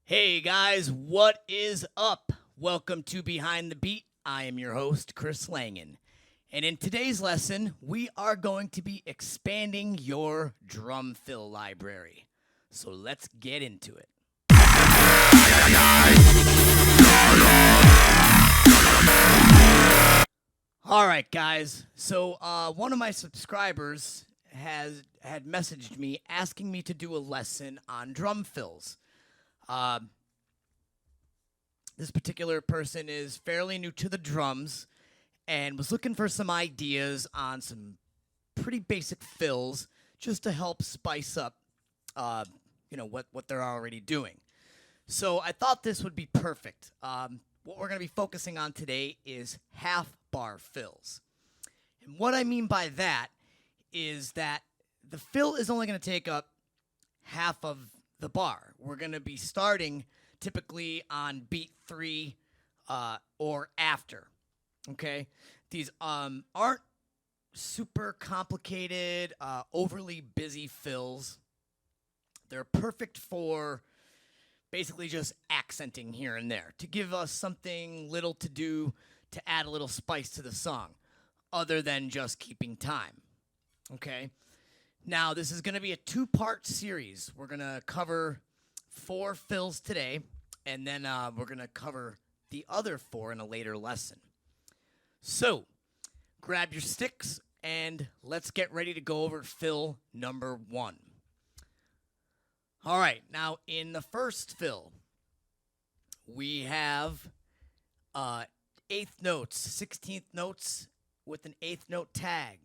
Hey guys, what is up? Welcome to Behind the Beat. I am your host, Chris Langen. And in today's lesson, we are going to be expanding your drum fill library. So let's get into it. All right, guys. So one of my subscribers had messaged me asking me to do a lesson on drum fills. Uh, this particular person is fairly new to the drums and was looking for some ideas on some pretty basic fills just to help spice up, what they're already doing. So I thought this would be perfect. What we're going to be focusing on today is half bar fills. And what I mean by that is that the fill is only going to take up half of the bar. We're going to be starting typically on beat 3 or after. Okay? These aren't super complicated, overly busy fills. They're perfect for basically just accenting here and there to give us something little to do to add a little spice to the song other than just keeping time. Okay? Now, this is going to be a 2-part series. We're going to cover 4 fills today, and then we're going to cover the other 4 in a later lesson. So, grab your sticks, and let's get ready to go over fill number 1. All right, now in the first fill, we have 8th notes, 16th notes with an 8th note tag.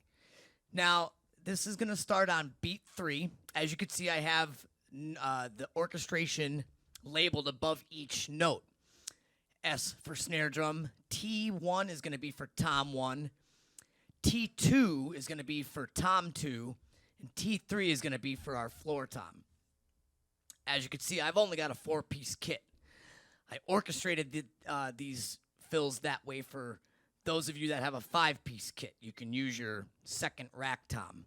Now, this is going to start on beat 3. As you can see, I have the orchestration labeled above each note. S for snare drum. T1 is going to be for tom 1. T2 is going to be for tom 2. And T3 is going to be for our floor tom. As you can see, I've only got a 4-piece kit. I orchestrated these fills that way for those of you that have a 5-piece kit. You can use your second rack tom.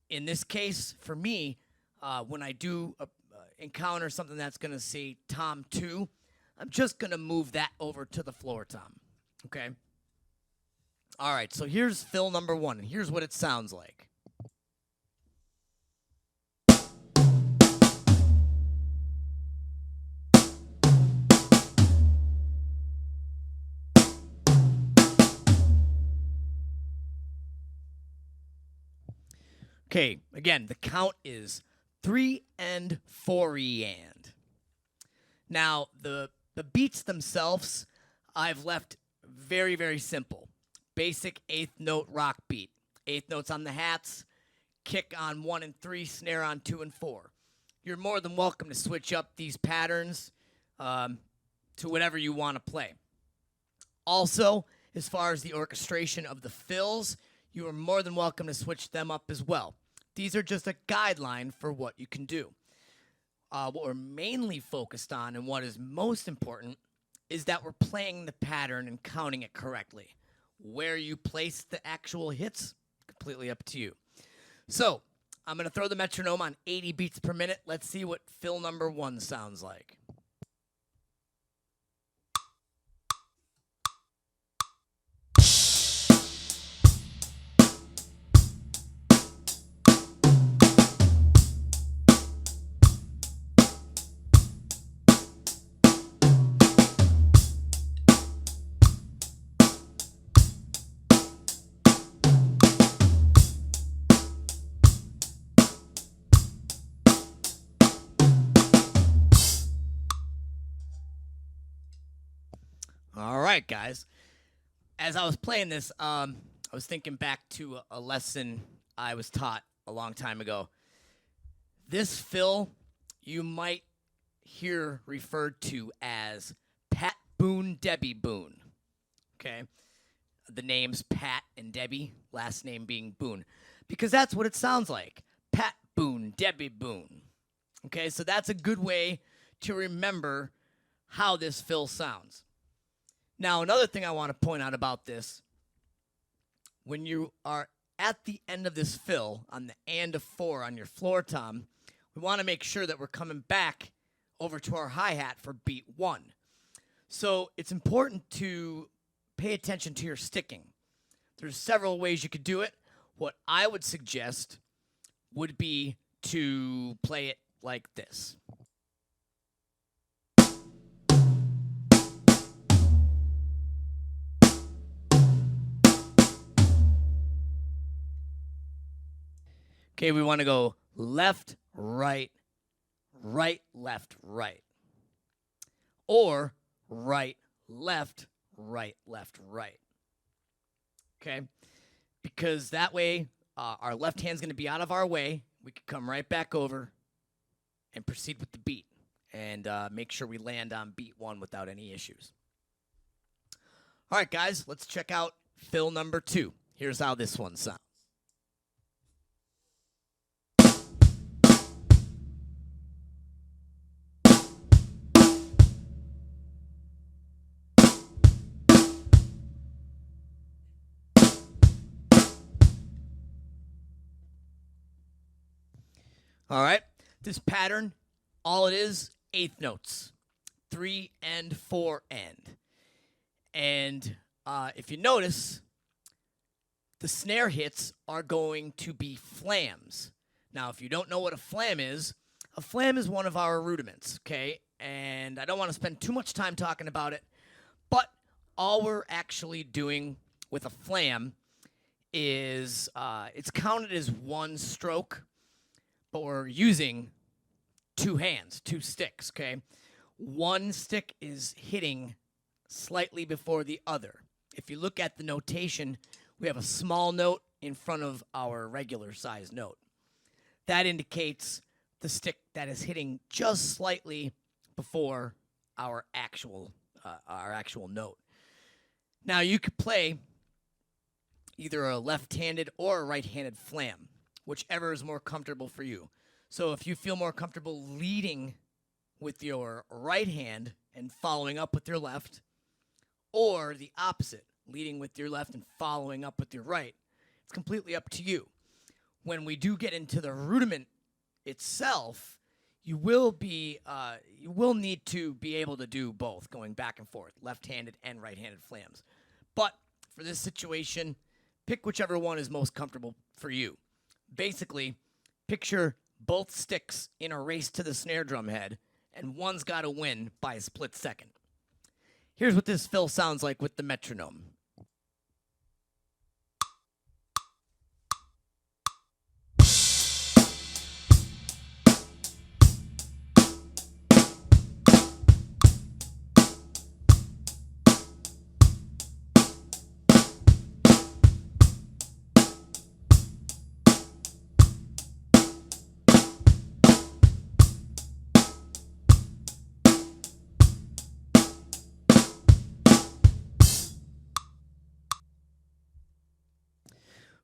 In this case, for me, when I do encounter something that's going to say tom 2, I'm just going to move that over to the floor tom. Okay? All right, so here's fill number 1, and here's what it sounds like. Okay, again, the count is 3 and 4 and. Now, the beats themselves, I've left very, very simple. Basic 8th note rock beat. 8th notes on the hats, kick on 1 and 3, snare on 2 and 4. You're more than welcome to switch up these patterns to whatever you want to play. Also, as far as the orchestration of the fills, you are more than welcome to switch them up as well. These are just a guideline for what you can do. What we're mainly focused on and what is most important is that we're playing the pattern and counting it correctly. Where you place the actual hits, completely up to you. So, I'm going to throw the metronome on 80 beats per minute. Let's see what fill number 1 sounds like. All right, guys. As I was playing this, I was thinking back to a lesson I was taught a long time ago. This fill you might hear referred to as Pat Boone, Debbie Boone. Okay? The names Pat and Debbie, last name being Boone. Because that's what it sounds like. Pat Boone, Debbie Boone. Okay, so that's a good way to remember how this fill sounds. Now, another thing I want to point out about this, when you are at the end of this fill on the and of 4 on your floor tom, we want to make sure that we're coming back over to our hi-hat for beat 1. So it's important to pay attention to your sticking. There's several ways you could do it. What I would suggest would be to play it like this. Okay, we want to go left, right, right, left, right. Or right, left, right, left, right. Okay? Because that way, our left hand's going to be out of our way. We can come right back over and proceed with the beat and make sure we land on beat 1 without any issues. All right, guys, let's check out fill number 2. Here's how this one sounds. All right, this pattern, all it is, eighth notes, 3 and 4 end. And if you notice, the snare hits are going to be flams. Now, if you don't know what a flam is one of our rudiments, okay? And I don't want to spend too much time talking about it, but all we're actually doing with a flam is it's counted as one stroke, but we're using 2 hands, 2 sticks, okay? One stick is hitting slightly before the other. If you look at the notation, we have a small note in front of our regular size note. That indicates the stick that is hitting just slightly before our actual note. Now you could play either a left-handed or a right-handed flam, whichever is more comfortable for you. So if you feel more comfortable leading with your right hand and following up with your left, or the opposite, leading with your left and following up with your right, it's completely up to you. When we do get into the rudiment itself, you will need to be able to do both, going back and forth, left-handed and right-handed flams. But for this situation, pick whichever one is most comfortable for you. Basically, picture both sticks in a race to the snare drum head, and one's got to win by a split second. Here's what this fill sounds like with the metronome.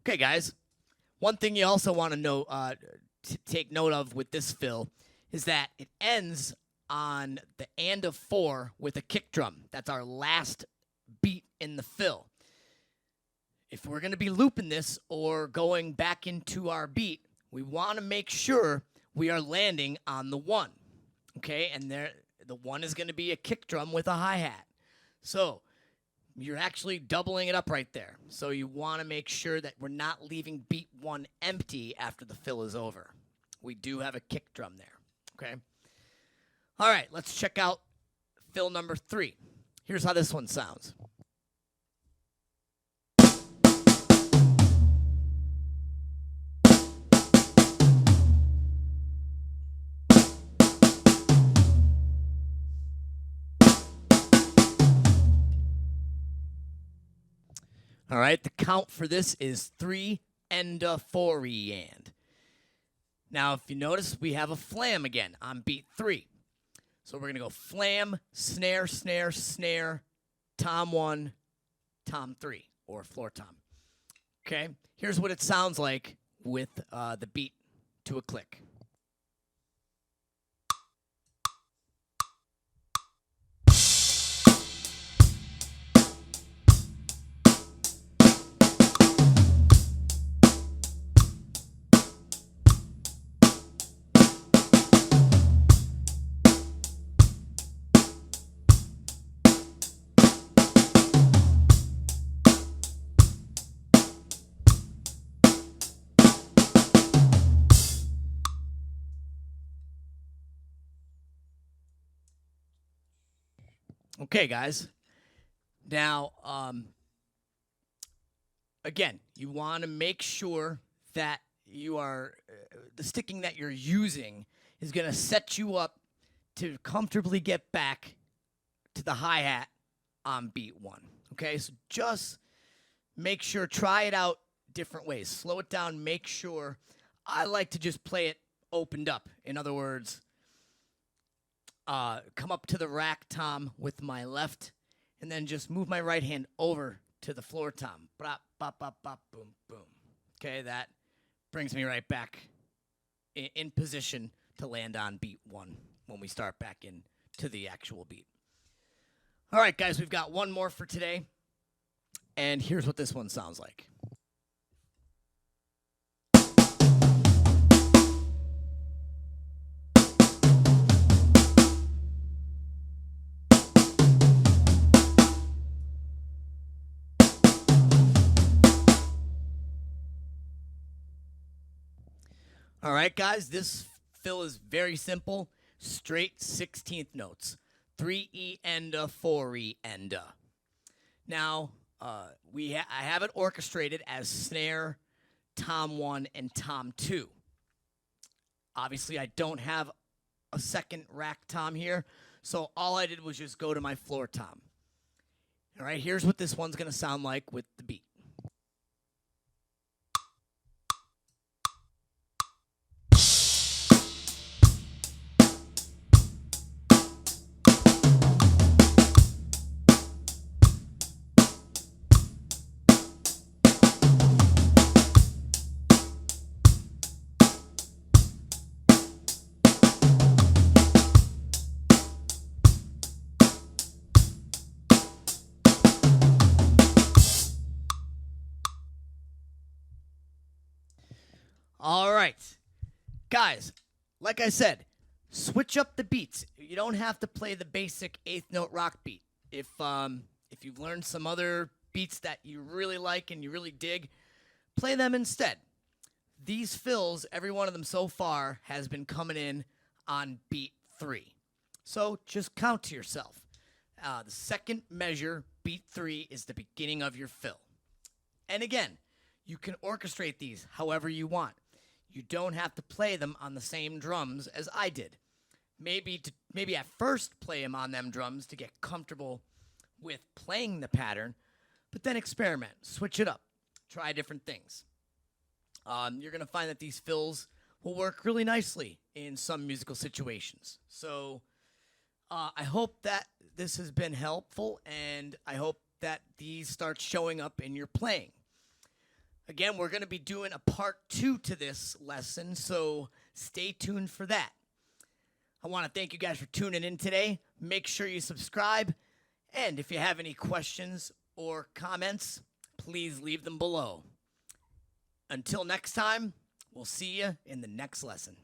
Okay, guys. One thing you also want to know, take note of with this fill, is that it ends on the and of 4 with a kick drum. That's our last beat in the fill. If we're going to be looping this or going back into our beat, we want to make sure we are landing on the 1. Okay, and the 1 is going to be a kick drum with a hi-hat. So you're actually doubling it up right there. So you want to make sure that we're not leaving beat 1 empty after the fill is over. We do have a kick drum there, okay? All right, let's check out fill number 3. Here's how this one sounds. All right, the count for this is 3 and a 4 and. Now, if you notice, we have a flam again on beat 3. So we're going to go flam, snare, snare, snare, tom 1, tom 3, or floor tom. Okay, here's what it sounds like with the beat to a click. Okay, guys. Now, again, you want to make sure that you are the sticking that you're using is going to set you up to comfortably get back to the hi-hat on beat 1. Okay? So just make sure, try it out different ways. Slow it down, make sure. I like to just play it opened up. In other words, come up to the rack tom with my left, and then just move my right hand over to the floor tom. Bop, bop, bop, bop, boom, boom. Okay, that brings me right back in position to land on beat 1 when we start back in to the actual beat. All right, guys, we've got one more for today, and here's what this one sounds like. All right, guys, this fill is very simple. Straight 16th notes. 3E enda, 4E enda. Now, I have it orchestrated as snare, tom 1, and tom 2. Obviously, I don't have a second rack tom here, so all I did was just go to my floor tom. All right, here's what this one's going to sound like with the beat. All right, guys, like I said, switch up the beats. You don't have to play the basic 8th note rock beat. If you've learned some other beats that you really like and you really dig, play them instead. These fills, every one of them so far, has been coming in on beat 3. So just count to yourself. The second measure, beat 3, is the beginning of your fill. And again, you can orchestrate these however you want. You don't have to play them on the same drums as I did. Maybe at first play them on them drums to get comfortable with playing the pattern, but then experiment, switch it up, try different things. You're going to find that these fills will work really nicely in some musical situations. So I hope that this has been helpful, and I hope that these start showing up in your playing. Again, we're going to be doing a part 2 to this lesson, so stay tuned for that. I want to thank you guys for tuning in today. Make sure you subscribe, and if you have any questions or comments, please leave them below. Until next time, we'll see you in the next lesson.